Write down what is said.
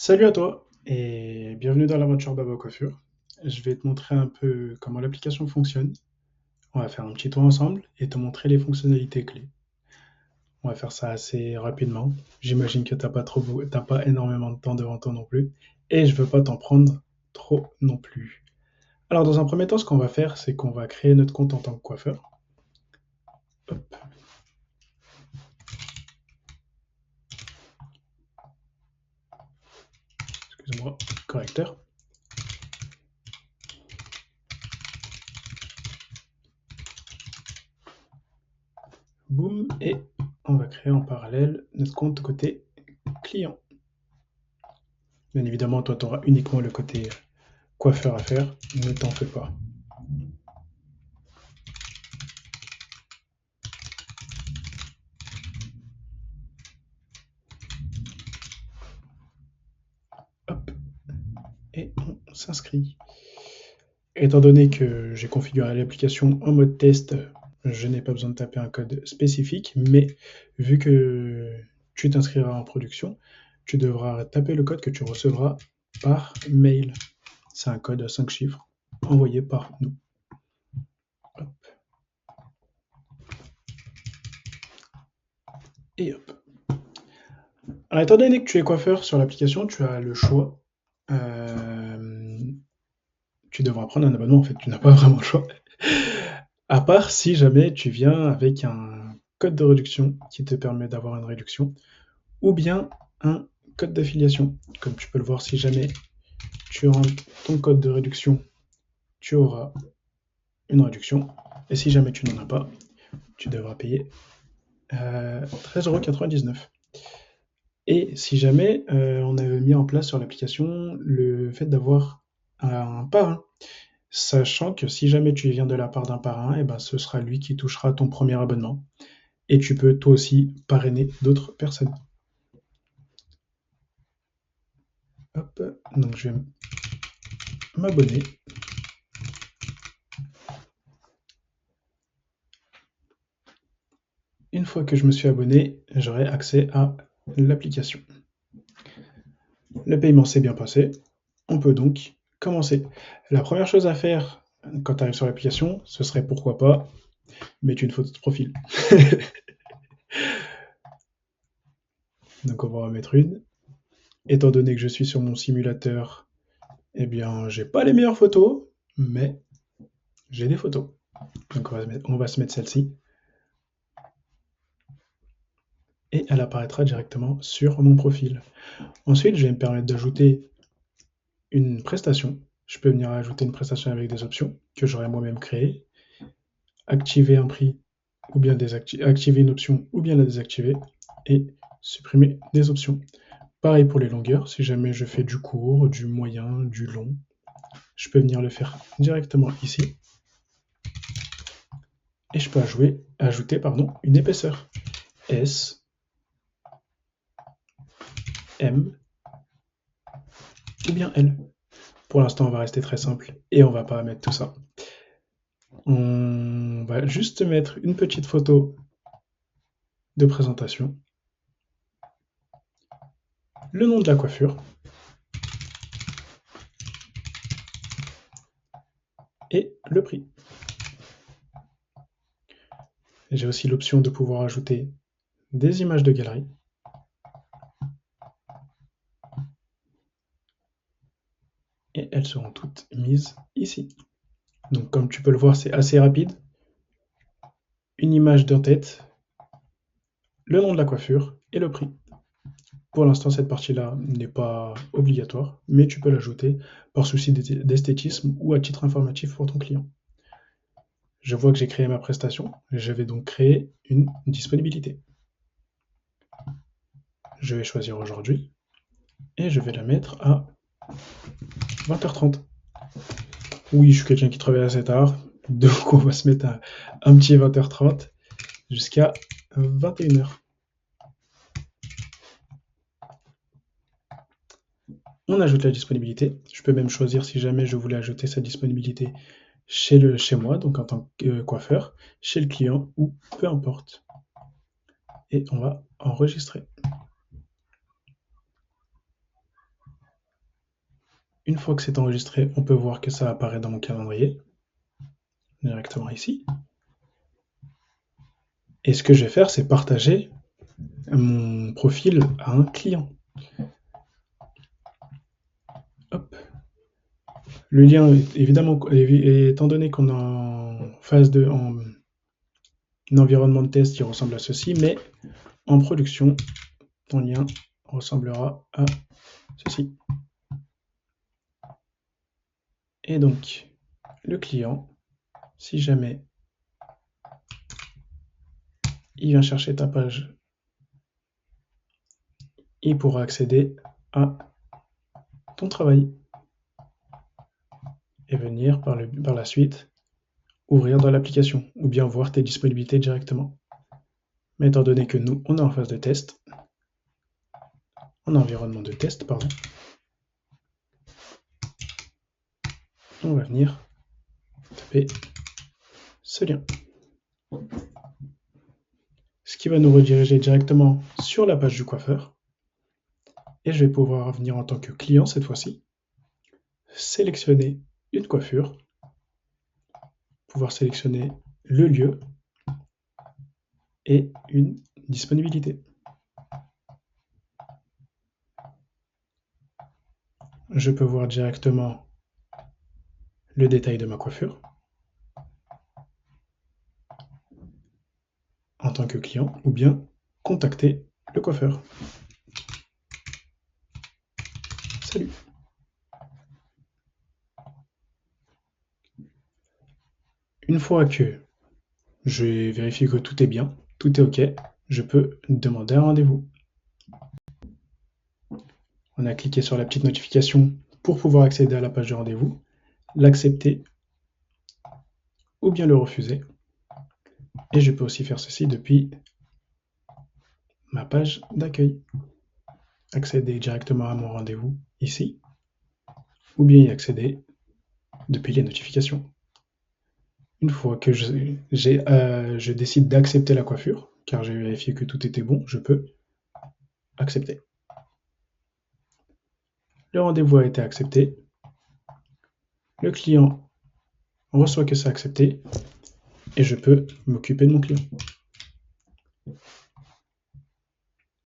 Salut à toi et bienvenue dans l'aventure d'Abo Coiffure. Je vais te montrer un peu comment l'application fonctionne. On va faire un petit tour ensemble et te montrer les fonctionnalités clés. On va faire ça assez rapidement. J'imagine que t'as pas énormément de temps devant toi non plus et je veux pas t'en prendre trop non plus. Alors dans un premier temps, ce qu'on va faire, c'est qu'on va créer notre compte en tant que coiffeur. Hop, excuse-moi, correcteur. Boum, et on va créer en parallèle notre compte côté client. Bien évidemment, toi, tu auras uniquement le côté coiffeur à faire, ne t'en fais pas. Hop, et on s'inscrit. Étant donné que j'ai configuré l'application en mode test, je n'ai pas besoin de taper un code spécifique, mais vu que tu t'inscriras en production, tu devras taper le code que tu recevras par mail. C'est un code à 5 chiffres envoyé par nous. Hop. Et hop. Alors, étant donné que tu es coiffeur sur l'application, tu as le choix. Tu devras prendre un abonnement, en fait, tu n'as pas vraiment le choix. À part si jamais tu viens avec un code de réduction qui te permet d'avoir une réduction, ou bien un code d'affiliation. Comme tu peux le voir, si jamais tu rentres ton code de réduction, tu auras une réduction. Et si jamais tu n'en as pas, tu devras payer 13,99 €. Et si jamais on avait mis en place sur l'application le fait d'avoir un parrain, sachant que si jamais tu viens de la part d'un parrain, et ben ce sera lui qui touchera ton premier abonnement. Et tu peux toi aussi parrainer d'autres personnes. Hop, donc je vais m'abonner. Une fois que je me suis abonné, j'aurai accès à l'application. Le paiement s'est bien passé. On peut donc commencer. La première chose à faire quand tu arrives sur l'application, ce serait pourquoi pas mettre une photo de profil. Donc on va en mettre une. Étant donné que je suis sur mon simulateur, eh bien j'ai pas les meilleures photos, mais j'ai des photos. Donc on va se mettre celle-ci. Et elle apparaîtra directement sur mon profil. Ensuite, je vais me permettre d'ajouter une prestation. Je peux venir ajouter une prestation avec des options que j'aurais moi-même créées, activer un prix ou bien activer une option ou bien la désactiver et supprimer des options. Pareil pour les longueurs, si jamais je fais du court, du moyen, du long, je peux venir le faire directement ici et je peux ajouter une épaisseur S, M ou bien L. Pour l'instant, on va rester très simple et on va pas mettre tout ça. On va juste mettre une petite photo de présentation, le nom de la coiffure et le prix. J'ai aussi l'option de pouvoir ajouter des images de galerie. Et elles seront toutes mises ici. Donc comme tu peux le voir, c'est assez rapide. Une image d'en-tête, le nom de la coiffure et le prix. Pour l'instant, cette partie-là n'est pas obligatoire, mais tu peux l'ajouter par souci d'esthétisme ou à titre informatif pour ton client. Je vois que j'ai créé ma prestation, je vais donc créer une disponibilité. Je vais choisir aujourd'hui et je vais la mettre à 20h30. Oui, je suis quelqu'un qui travaille assez tard, donc on va se mettre à un petit 20h30 jusqu'à 21h. On ajoute la disponibilité. Je peux même choisir si jamais je voulais ajouter sa disponibilité chez moi, donc en tant que coiffeur, chez le client ou peu importe. Et on va enregistrer. Une fois que c'est enregistré, on peut voir que ça apparaît dans mon calendrier, directement ici. Et ce que je vais faire, c'est partager mon profil à un client. Hop. Le lien, évidemment, étant donné qu'on est en phase de un environnement de test qui ressemble à ceci, mais en production, ton lien ressemblera à ceci. Et donc, le client, si jamais il vient chercher ta page, il pourra accéder à ton travail et venir par la suite ouvrir dans l'application ou bien voir tes disponibilités directement. Mais étant donné que nous, on est en phase de test, en environnement de test, pardon, on va venir taper ce lien. Ce qui va nous rediriger directement sur la page du coiffeur. Et je vais pouvoir venir en tant que client cette fois-ci, sélectionner une coiffure, pouvoir sélectionner le lieu et une disponibilité. Je peux voir directement le détail de ma coiffure en tant que client ou bien contacter le coiffeur. Salut! Une fois que je vérifie que tout est bien, tout est OK, je peux demander un rendez-vous. On a cliqué sur la petite notification pour pouvoir accéder à la page de rendez-vous, l'accepter ou bien le refuser. Et je peux aussi faire ceci depuis ma page d'accueil. Accéder directement à mon rendez-vous ici, ou bien y accéder depuis les notifications. Une fois que je décide d'accepter la coiffure, car j'ai vérifié que tout était bon, je peux accepter. Le rendez-vous a été accepté. Le client reçoit que c'est accepté et je peux m'occuper de mon client.